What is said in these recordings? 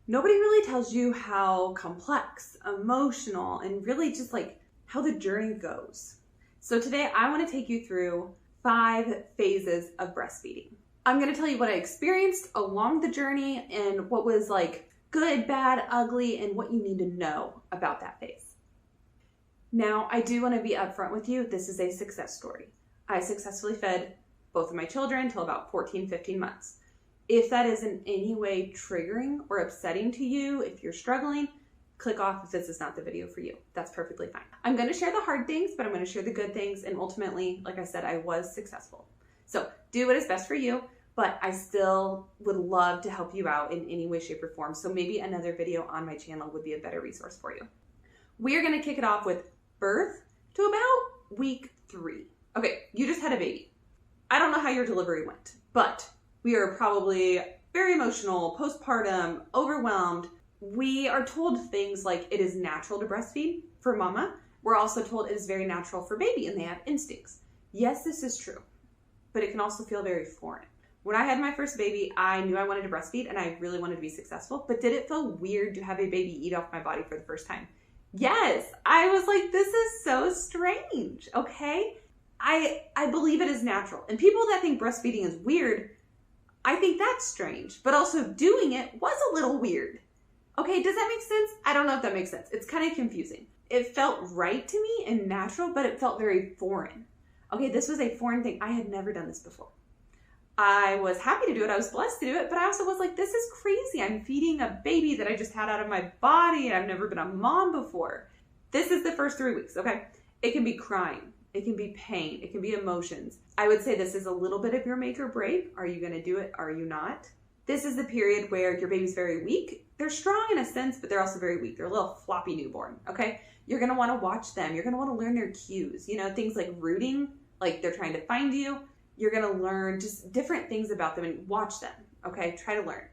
Nobody really tells you how complex, emotional, and really just like how the journey goes. So today I want to take you through 5 phases of breastfeeding. I'm going to tell you what I experienced along the journey and what was like good, bad, ugly, and what you need to know about that phase. Now, I do want to be upfront with you. This is a success story. I successfully fed both of my children till about 14, 15 months. If that is in any way triggering or upsetting to you, if you're struggling, click off if this is not the video for you. That's perfectly fine. I'm going to share the hard things, but I'm going to share the good things. And ultimately, like I said, I was successful. So do what is best for you, but I still would love to help you out in any way, shape, or form. So maybe another video on my channel would be a better resource for you. We are going to kick it off with birth to about week 3. Okay, you just had a baby. I don't know how your delivery went, but we are probably very emotional, postpartum, overwhelmed. We are told things like it is natural to breastfeed for mama. We're also told it is very natural for baby and they have instincts. Yes, this is true, but it can also feel very foreign. When I had my first baby, I knew I wanted to breastfeed and I really wanted to be successful, but did it feel weird to have a baby eat off my body for the first time? Yes, I was like, this is so strange, okay? I believe it is natural. And people that think breastfeeding is weird, I think that's strange, but also doing it was a little weird. Okay, does that make sense? I don't know if that makes sense. It's kind of confusing. It felt right to me and natural, but it felt very foreign. Okay, this was a foreign thing. I had never done this before. I was happy to do it. I was blessed to do it, but I also was like, this is crazy. I'm feeding a baby that I just had out of my body and I've never been a mom before. This is the first 3 weeks, okay? It can be crying. It can be pain. It can be emotions. I would say this is a little bit of your make or break. Are you going to do it? Are you not? This is the period where your baby's very weak. They're strong in a sense, but they're also very weak. They're a little floppy newborn, okay? You're going to want to watch them. You're going to want to learn their cues. You know, things like rooting, like they're trying to find you. You're going to learn just different things about them and watch them, okay? Try to learn.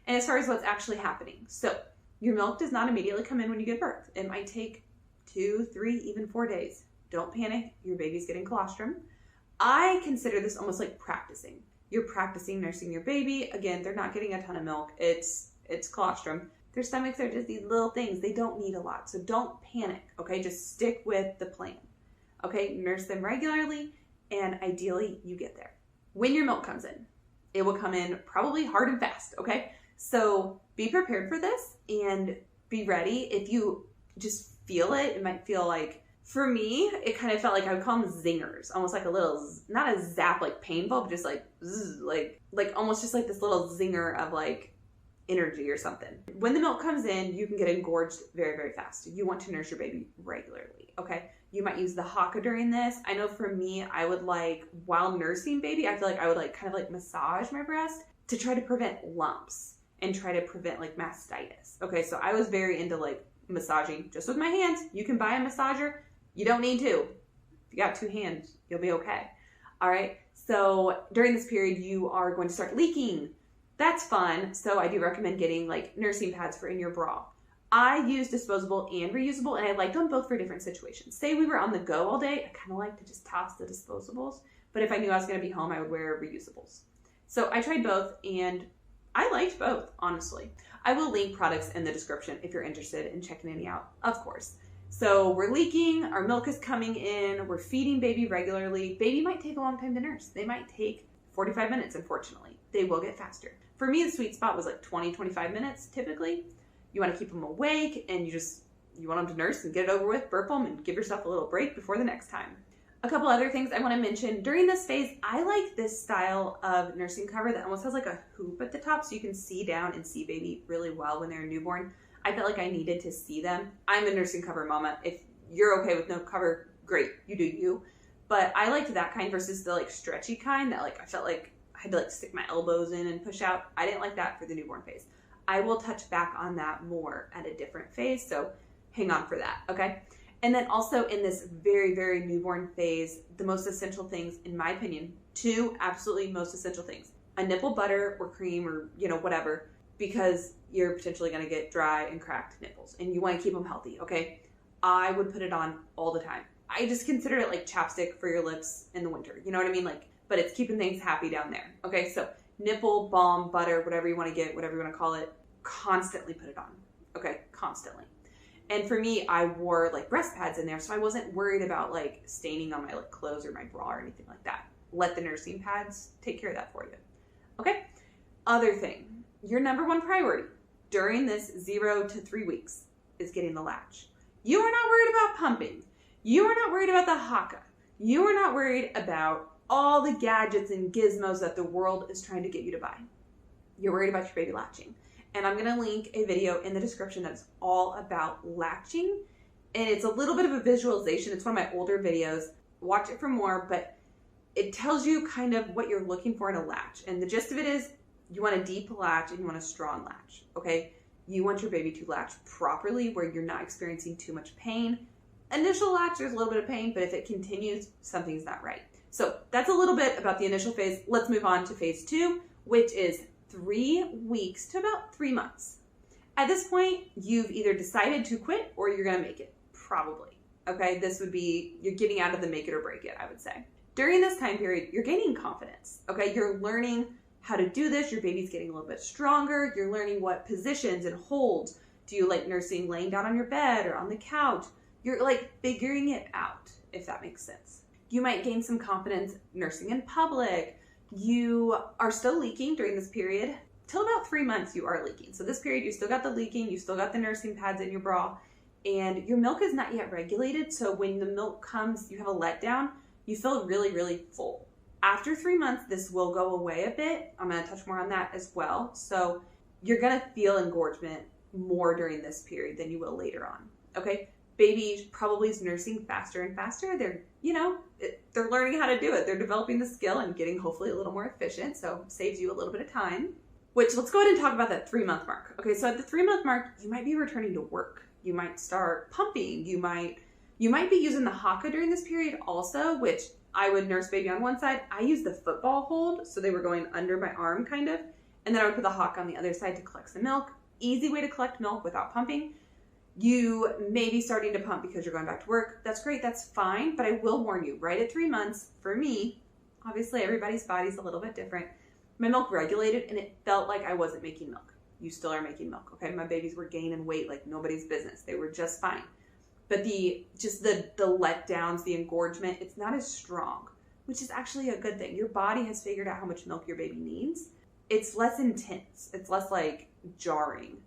And as far as what's actually happening, so your milk does not immediately come in when you give birth. It might take 2, 3, even 4 days. Don't panic. Your baby's getting colostrum. I consider this almost like practicing. You're practicing nursing your baby. Again, they're not getting a ton of milk. It's colostrum. Their stomachs are just these little things. They don't need a lot. So don't panic, okay? Just stick with the plan, okay? Nurse them regularly, and ideally you get there. When your milk comes in, it will come in probably hard and fast, okay? So be prepared for this and be ready. If you just feel it, it might feel like, for me, it kind of felt like I would call them zingers, almost like a little, not a zap like painful, but just like, zzz, like almost just like this little zinger of like energy or something. When the milk comes in, you can get engorged very, very fast. You want to nurse your baby regularly, okay? You might use the Haka during this. I know for me, I would like, while nursing baby, I feel like I would like kind of like massage my breast to try to prevent lumps and try to prevent like mastitis. Okay, so I was very into like massaging just with my hands. You can buy a massager. You don't need to. If you got 2 hands, you'll be okay. All right. So during this period, you are going to start leaking. That's fun. So I do recommend getting like nursing pads for in your bra. I use disposable and reusable, and I liked them both for different situations. Say we were on the go all day, I kind of like to just toss the disposables. But if I knew I was going to be home, I would wear reusables. So I tried both, and I liked both, honestly. I will link products in the description if you're interested in checking any out, of course. So we're leaking, our milk is coming in, we're feeding baby regularly. Baby might take a long time to nurse. They might take 45 minutes, unfortunately. They will get faster. For me, the sweet spot was like 20, 25 minutes, typically. You want to keep them awake, and you want them to nurse and get it over with, burp them, and give yourself a little break before the next time. A couple other things I want to mention. During this phase, I like this style of nursing cover that almost has like a hoop at the top so you can see down and see baby really well when they're a newborn. I felt like I needed to see them. I'm a nursing cover mama. If you're okay with no cover, great, you do you. But I liked that kind versus the like stretchy kind that like I felt like I had to like stick my elbows in and push out. I didn't like that for the newborn phase. I will touch back on that more at a different phase, so hang on for that, okay? And then also in this very, very newborn phase, the most essential things, in my opinion, 2 absolutely most essential things. A nipple butter or cream or, whatever, because you're potentially going to get dry and cracked nipples and you want to keep them healthy, okay? I would put it on all the time. I just consider it like chapstick for your lips in the winter. You know what I mean? Like, but it's keeping things happy down there. Okay, so nipple, balm, butter, whatever you want to get, whatever you want to call it, constantly put it on. Okay, constantly. And for me, I wore like breast pads in there, so I wasn't worried about like staining on my like clothes or my bra or anything like that. Let the nursing pads take care of that for you. Okay? Other thing, your number one priority during this 0 to 3 weeks is getting the latch. You are not worried about pumping. You are not worried about the haka. You are not worried about all the gadgets and gizmos that the world is trying to get you to buy. You're worried about your baby latching. And I'm going to link a video in the description that's all about latching. And it's a little bit of a visualization. It's one of my older videos. Watch it for more, but it tells you kind of what you're looking for in a latch. And the gist of it is you want a deep latch and you want a strong latch, okay? You want your baby to latch properly where you're not experiencing too much pain. Initial latch, there's a little bit of pain, but if it continues, something's not right. So that's a little bit about the initial phase. Let's move on to phase 2, which is 3 weeks to about 3 months. At this point, you've either decided to quit or you're going to make it, probably. Okay, this would be, you're getting out of the make it or break it, I would say. During this time period, you're gaining confidence. Okay, you're learning how to do this. Your baby's getting a little bit stronger. You're learning what positions and holds. Do you like nursing laying down on your bed or on the couch? You're like figuring it out, if that makes sense. You might gain some confidence nursing in public. You are still leaking during this period. Till about 3 months, you are leaking. So this period, you still got the leaking, you still got the nursing pads in your bra, and your milk is not yet regulated. So when the milk comes, you have a letdown, you feel really, really full. After 3 months, this will go away a bit. I'm going to touch more on that as well. So you're going to feel engorgement more during this period than you will later on. Okay? Baby probably is nursing faster and faster. They're, they're learning how to do it. They're developing the skill and getting hopefully a little more efficient. So saves you a little bit of time. Which, let's go ahead and talk about that 3-month mark. Okay, so at the 3-month mark, you might be returning to work. You might start pumping. You might be using the haka during this period also, which I would nurse baby on one side. I use the football hold, so they were going under my arm kind of. And then I would put the haka on the other side to collect some milk. Easy way to collect milk without pumping. You may be starting to pump because you're going back to work. That's great, that's fine, but I will warn you, right at 3 months, for me, obviously everybody's body's a little bit different. My milk regulated and it felt like I wasn't making milk. You still are making milk, okay? My babies were gaining weight like nobody's business. They were just fine. But the letdowns, the engorgement, it's not as strong, which is actually a good thing. Your body has figured out how much milk your baby needs. It's less intense. It's less like jarring.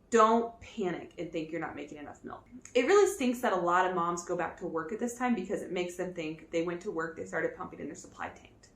Don't panic and think you're not making enough milk. It really stinks that a lot of moms go back to work at this time because it makes them think they went to work, they started pumping and their supply tanked.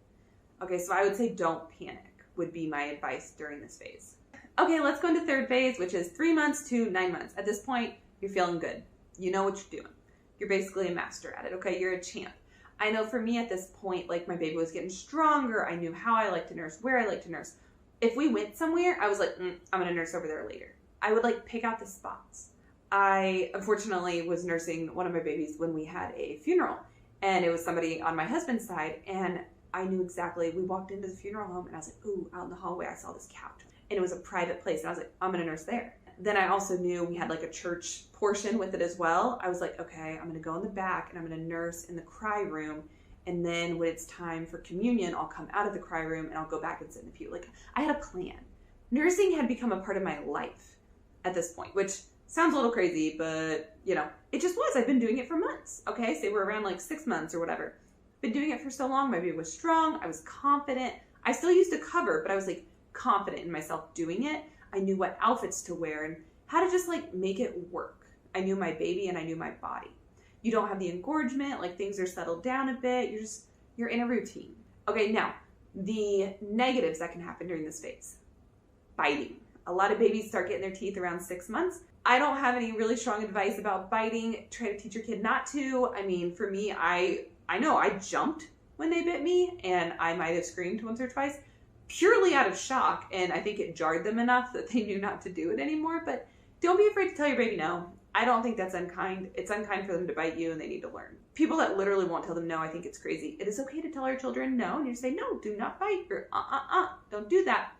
Okay, so I would say don't panic would be my advice during this phase. Okay, let's go into third phase, which is 3 months to 9 months. At this point, you're feeling good. You know what you're doing. You're basically a master at it, okay? You're a champ. I know for me at this point, like my baby was getting stronger. I knew how I like to nurse, where I like to nurse. If we went somewhere, I was like, I'm gonna nurse over there later. I would like pick out the spots. I unfortunately was nursing one of my babies when we had a funeral, and it was somebody on my husband's side, and I knew exactly, we walked into the funeral home and I was like, ooh, out in the hallway, I saw this couch. And it was a private place. And I was like, I'm going to nurse there. Then I also knew we had like a church portion with it as well. I was like, okay, I'm going to go in the back and I'm going to nurse in the cry room. And then when it's time for communion, I'll come out of the cry room and I'll go back and sit in the pew. Like I had a plan. Nursing had become a part of my life at this point, which sounds a little crazy, but it just was. I've been doing it for months. Okay. Say we're around like 6 months or whatever. Been doing it for so long. My baby was strong. I was confident. I still used to cover, but I was like confident in myself doing it. I knew what outfits to wear and how to just like make it work. I knew my baby and I knew my body. You don't have the engorgement, like things are settled down a bit. You're in a routine. Okay, now the negatives that can happen during this phase. Biting. A lot of babies start getting their teeth around 6 months. I don't have any really strong advice about biting. Try to teach your kid not to. I mean, for me, I know I jumped when they bit me and I might have screamed once or twice purely out of shock. And I think it jarred them enough that they knew not to do it anymore. But don't be afraid to tell your baby no. I don't think that's unkind. It's unkind for them to bite you and they need to learn. People that literally won't tell them no, I think it's crazy. It is okay to tell our children no. And you say, no, do not bite or don't do that.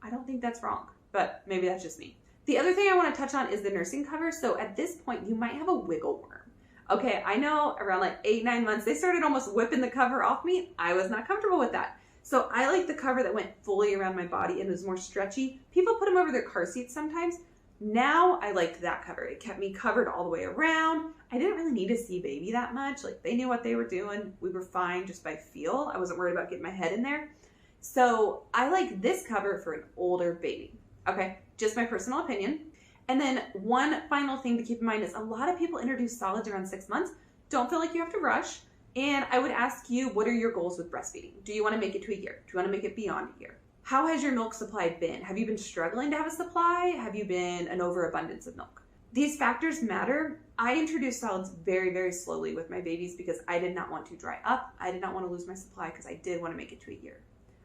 I don't think that's wrong, but maybe that's just me. The other thing I want to touch on is the nursing cover. So at this point, you might have a wiggle worm. Okay, I know around like 8-9 months, they started almost whipping the cover off me. I was not comfortable with that. So I like the cover that went fully around my body and was more stretchy. People put them over their car seats sometimes. Now I liked that cover. It kept me covered all the way around. I didn't really need to see baby that much. Like, they knew what they were doing. We were fine just by feel. I wasn't worried about getting my head in there. So I like this cover for an older baby. Okay, just my personal opinion. And then one final thing to keep in mind is a lot of people introduce solids around 6 months. Don't feel like you have to rush. And I would ask you, what are your goals with breastfeeding? Do you want to make it to a year? Do you want to make it beyond a year? How has your milk supply been? Have you been struggling to have a supply? Have you been an overabundance of milk? These factors matter. I introduced solids very, very slowly with my babies because I did not want to dry up. I did not want to lose my supply because I did want to make it to a year.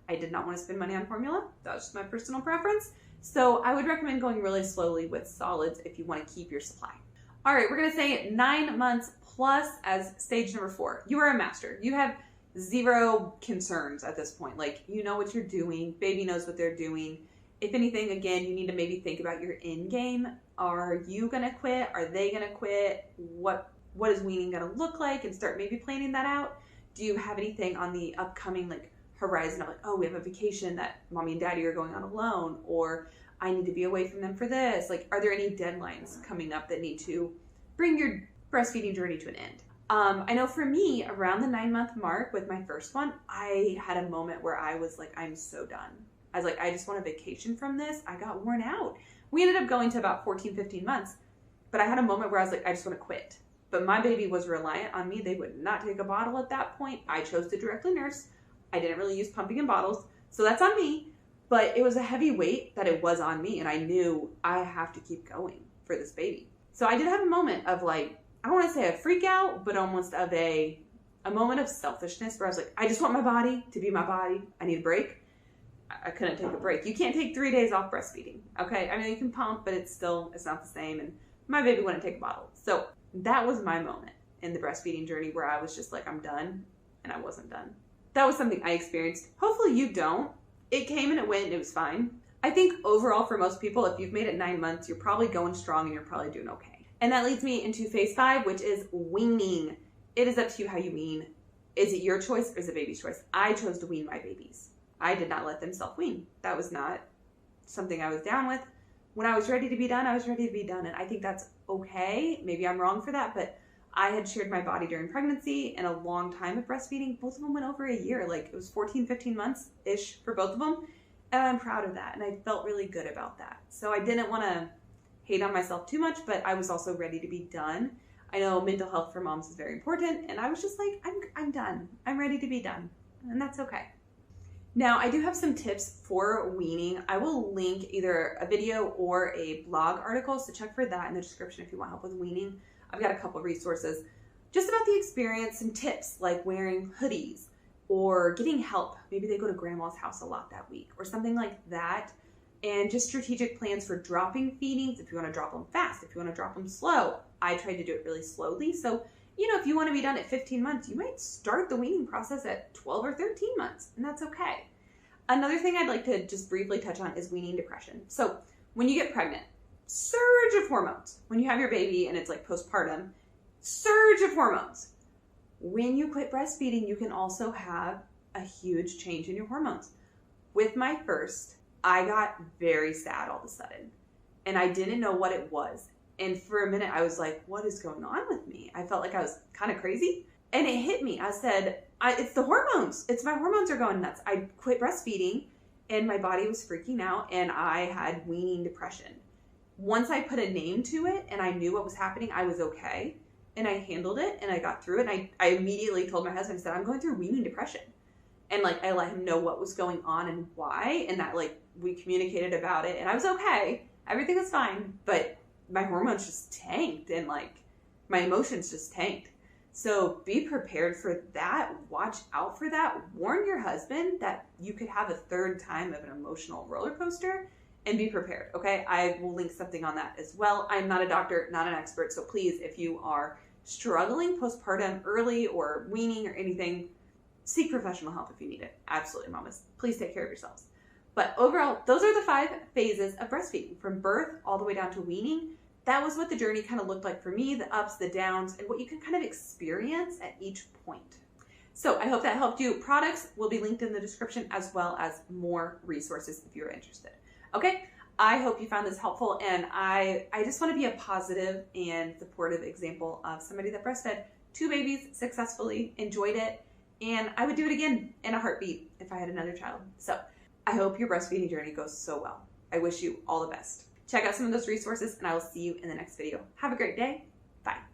I did not want to spend money on formula. That was just my personal preference. So I would recommend going really slowly with solids if you want to keep your supply. All right, we're going to say 9 months plus as stage number 4. You are a master. You have zero concerns at this point. Like, you know what you're doing. Baby knows what they're doing. If anything, again, you need to maybe think about your end game. Are you going to quit? Are they going to quit? What is weaning going to look like? And start maybe planning that out. Do you have anything on the upcoming horizon of oh, we have a vacation that mommy and daddy are going on alone, or I need to be away from them for this? Are there any deadlines coming up that need to bring your breastfeeding journey to an end? I know for me, around the 9-month mark with my first one, I had a moment where I was like, I'm so done. I was like, I just want a vacation from this. I got worn out. We ended up going to about 14, 15 months, but I had a moment where I was like, I just want to quit. But my baby was reliant on me. They would not take a bottle at that point. I chose to directly nurse. I didn't really use pumping in bottles, so that's on me. But it was a heavy weight that it was on me, and I knew I have to keep going for this baby. So I did have a moment of I don't want to say a freak out, but almost of a moment of selfishness where I was like, I just want my body to be my body. I need a break. I couldn't take a break. You can't take 3 days off breastfeeding, okay? I mean, you can pump, but it's not the same, and my baby wouldn't take a bottle. So that was my moment in the breastfeeding journey where I was just like, I'm done, and I wasn't done. That was something I experienced. Hopefully you don't. It came and it went and it was fine. I think overall for most people, if you've made it 9 months, you're probably going strong and you're probably doing okay. And that leads me into phase 5, which is weaning. It is up to you how you wean. Is it your choice or is it baby's choice? I chose to wean my babies. I did not let them self-wean. That was not something I was down with. When I was ready to be done, I was ready to be done. And I think that's okay. Maybe I'm wrong for that, but I had shared my body during pregnancy and a long time of breastfeeding. Both of them went over a year. It was 14, 15 months-ish for both of them. And I'm proud of that. And I felt really good about that. So I didn't want to hate on myself too much, but I was also ready to be done. I know mental health for moms is very important. And I was just like, I'm done. I'm ready to be done. And that's okay. Now, I do have some tips for weaning. I will link either a video or a blog article, so check for that in the description if you want help with weaning. I've got a couple resources just about the experience and tips like wearing hoodies or getting help. Maybe they go to grandma's house a lot that week or something like that. And just strategic plans for dropping feedings, if you want to drop them fast, if you want to drop them slow. I tried to do it really slowly. So, if you want to be done at 15 months, you might start the weaning process at 12 or 13 months, and that's okay. Another thing I'd like to just briefly touch on is weaning depression. So when you get pregnant, surge of hormones. When you have your baby and it's postpartum, surge of hormones. When you quit breastfeeding, you can also have a huge change in your hormones. With my first, I got very sad all of a sudden, and I didn't know what it was. And for a minute, I was like, what is going on with me? I felt like I was kind of crazy. And it hit me. I said, it's the hormones. It's my hormones are going nuts. I quit breastfeeding, and my body was freaking out, and I had weaning depression. Once I put a name to it, and I knew what was happening, I was okay. And I handled it, and I got through it. And I immediately told my husband, I said, I'm going through weaning depression. And I let him know what was going on and why. And that we communicated about it, and I was okay. Everything was fine. But my hormones just tanked, and my emotions just tanked. So be prepared for that. Watch out for that. Warn your husband that you could have a third time of an emotional roller coaster, and be prepared. Okay. I will link something on that as well. I'm not a doctor, not an expert. So please, if you are struggling postpartum early or weaning or anything, seek professional help if you need it. Absolutely, mamas. Please take care of yourselves. But overall, those are the 5 phases of breastfeeding, from birth all the way down to weaning. That was what the journey kind of looked like for me, the ups, the downs, and what you can kind of experience at each point. So I hope that helped you. Products will be linked in the description as well as more resources if you're interested. Okay, I hope you found this helpful, and I just want to be a positive and supportive example of somebody that breastfed 2 babies successfully, enjoyed it, and I would do it again in a heartbeat if I had another child. So I hope your breastfeeding journey goes so well. I wish you all the best. Check out some of those resources, and I will see you in the next video. Have a great day. Bye.